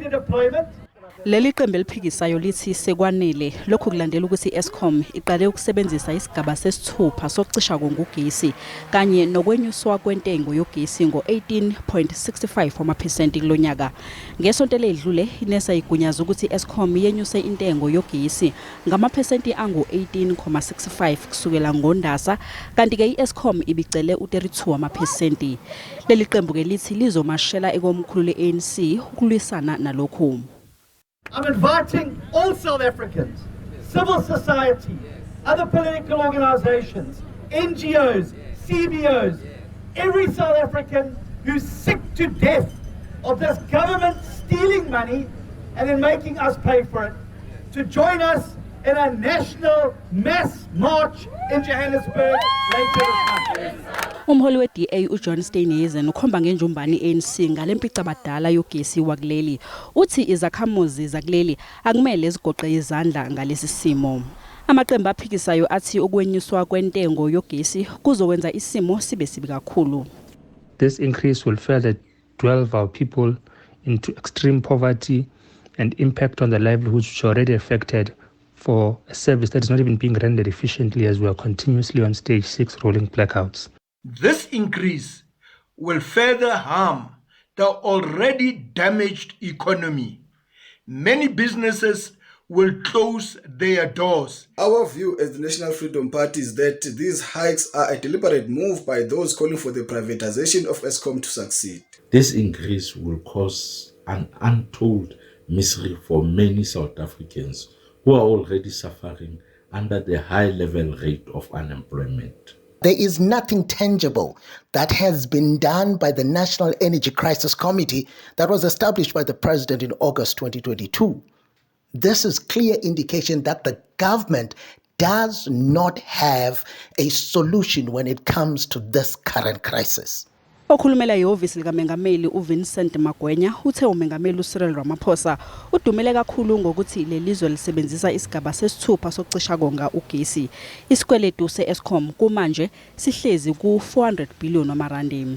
into deployment. Leliqembu eliphikisayo lithi sekwanele lokhu kulandela ukuthi Eskom iqale ukusebenzisa isigaba sesithupha sokucisha ngogesi kanye nokwenyuswa kwentengo yogesi ngo-18.65% kulonyaka. Ngesonto ledlule inesa igunyaza ukuthi Eskom yenyuse intengo yogesi ngamaphesenti angu-18.65 kusukela ngoNdasa, kanti ke iEskom ibicele u32%. Leliqembu ke lithi lizomashela ekoMkhulu le-ANC ukulwisana nalokhu. I'm inviting all South Africans, civil society, other political organizations, NGOs, CBOs, every South African who's sick to death of this government stealing money and then making us pay for it, to join us in a national mass march in Johannesburg later this month. Umholi we-DA uJohn Steenhuisen ukhomba ngenjumbani ANC ngalempica badala yogesi wakuleli. Uthi izakhamuzi zakuleli akumele zigoqe izandla ngalesi simo. Amaqembu aphikisayo athi ukwenyuswa kwentengo yogesi kuzokwenza isimo sibe sibi kakhulu. This increase will further delve our people into extreme poverty and impact on the livelihoods which are already affected for a service that is not even being rendered efficiently as we are continuously on stage 6 rolling blackouts. This increase will further harm the already damaged economy. Many businesses will close their doors. Our view as the National Freedom Party is that these hikes are a deliberate move by those calling for the privatization of Eskom to succeed. This increase will cause an untold misery for many South Africans who are already suffering under the high level rate of unemployment. There is nothing tangible that has been done by the National Energy Crisis Committee that was established by the President in August 2022. This is clear indication that the government does not have a solution when it comes to this current crisis. Okhulumela ihhovisi likaMengameli uVincent Magwenya uthe uMengameli uCyril Ramaphosa udumele kakhulu ngokuthi lelizwe lisebenzisa isigaba sesithupha sokucisha konga ugesi. Isikweletu seEskom kumanje sihlezi ku 400 billion wamarandi.